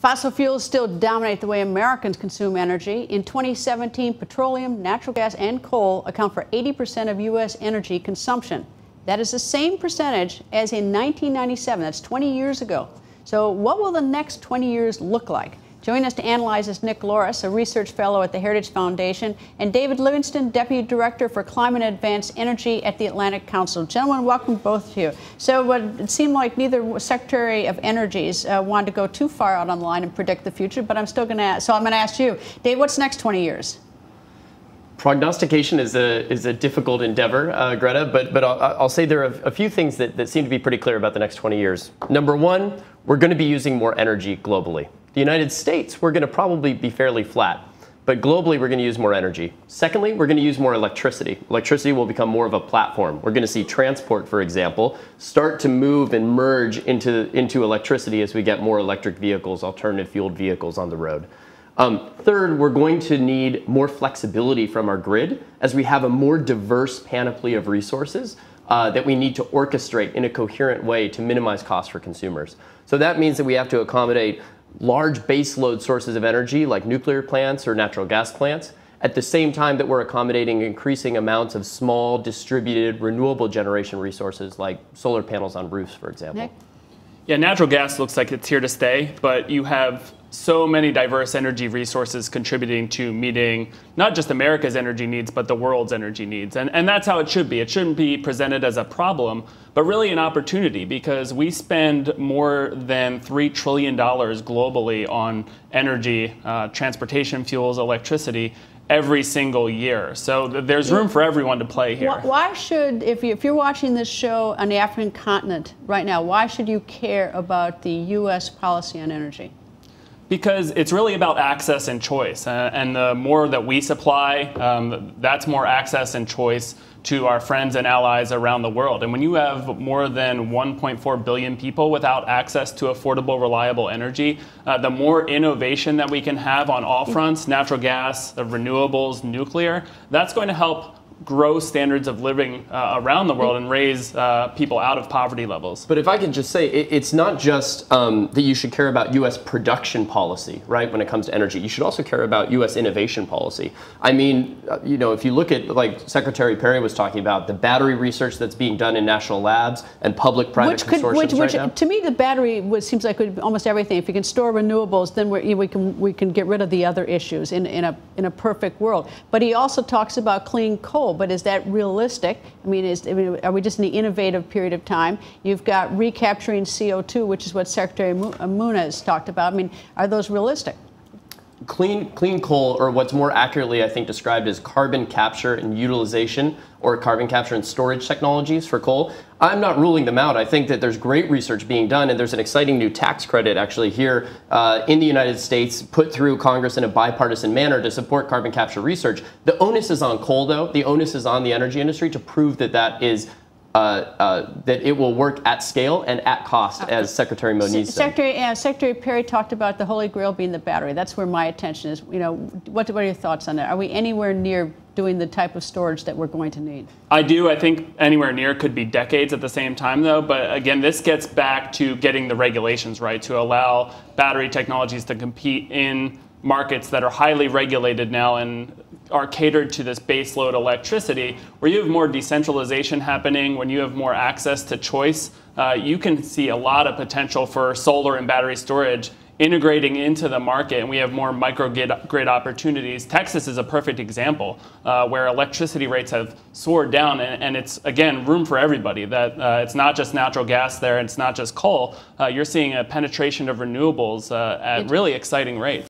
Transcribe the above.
Fossil fuels still dominate the way Americans consume energy. In 2017, petroleum, natural gas, and coal account for 80% of U.S. energy consumption. That is the same percentage as in 1997. That's 20 years ago. So what will the next 20 years look like? Joining us to analyze is Nick Loris, a research fellow at the Heritage Foundation, and David Livingston, Deputy Director for Climate and Advanced Energy at the Atlantic Council. Gentlemen, welcome both of you. So it seemed like neither Secretary of Energies wanted to go too far out on the line and predict the future, but I'm still going to ask. So I'm going to ask you, Dave, what's next 20 years? Prognostication is a difficult endeavor, Greta, but I'll say there are a few things that seem to be pretty clear about the next 20 years. Number one, we're going to be using more energy globally. The United States, we're going to probably be fairly flat, but globally we're going to use more energy. Secondly, we're going to use more electricity. Electricity will become more of a platform. We're going to see transport, for example, start to move and merge into electricity as we get more electric vehicles, alternative fueled vehicles on the road. Third, we're going to need more flexibility from our grid as we have a more diverse panoply of resources that we need to orchestrate in a coherent way to minimize costs for consumers. So that means that we have to accommodate large baseload sources of energy like nuclear plants or natural gas plants at the same time that we're accommodating increasing amounts of small distributed renewable generation resources like solar panels on roofs, for example. Nick? Yeah, natural gas looks like it's here to stay, but you have so many diverse energy resources contributing to meeting not just America's energy needs, but the world's energy needs. And that's how it should be. It shouldn't be presented as a problem, but really an opportunity, because we spend more than $3 trillion globally on energy, transportation fuels, electricity, every single year. So there's room for everyone to play here. Why should, if you're watching this show on the African continent right now, why should you care about the U.S. policy on energy? Because it's really about access and choice. And the more that we supply, that's more access and choice to our friends and allies around the world. And when you have more than 1.4 billion people without access to affordable, reliable energy, the more innovation that we can have on all fronts, natural gas, the renewables, nuclear, that's going to help grow standards of living around the world and raise people out of poverty levels. But if I could just say, it's not just that you should care about U.S. production policy, right, when it comes to energy. You should also care about U.S. innovation policy. I mean, you know, if you look at, like Secretary Perry was talking about, the battery research that's being done in national labs and public-private consortiums right now. To me, the battery seems like almost everything. If you can store renewables, then we can get rid of the other issues in a perfect world. But he also talks about clean coal. But is that realistic? I mean, are we just in the innovative period of time? You've got recapturing CO2, which is what Secretary Munez talked about. I mean, are those realistic? Clean coal, or what's more accurately, I think, described as carbon capture and utilization, or carbon capture and storage technologies for coal, I'm not ruling them out. I think that there's great research being done, and there's an exciting new tax credit actually here in the United States put through Congress in a bipartisan manner to support carbon capture research. The onus is on coal, though. The onus is on the energy industry to prove that that it will work at scale and at cost, as Secretary Moniz said. Secretary Perry talked about the Holy Grail being the battery. That's where my attention is. You know, what are your thoughts on that? Are we anywhere near doing the type of storage that we're going to need? I do. I think anywhere near could be decades at the same time, though. But again, this gets back to getting the regulations right to allow battery technologies to compete in markets that are highly regulated now and are catered to this baseload electricity, where you have more decentralization happening, when you have more access to choice, you can see a lot of potential for solar and battery storage integrating into the market, and we have more microgrid opportunities. Texas is a perfect example where electricity rates have soared down, and it's, again, room for everybody. That it's not just natural gas there, it's not just coal. You're seeing a penetration of renewables at really exciting rates.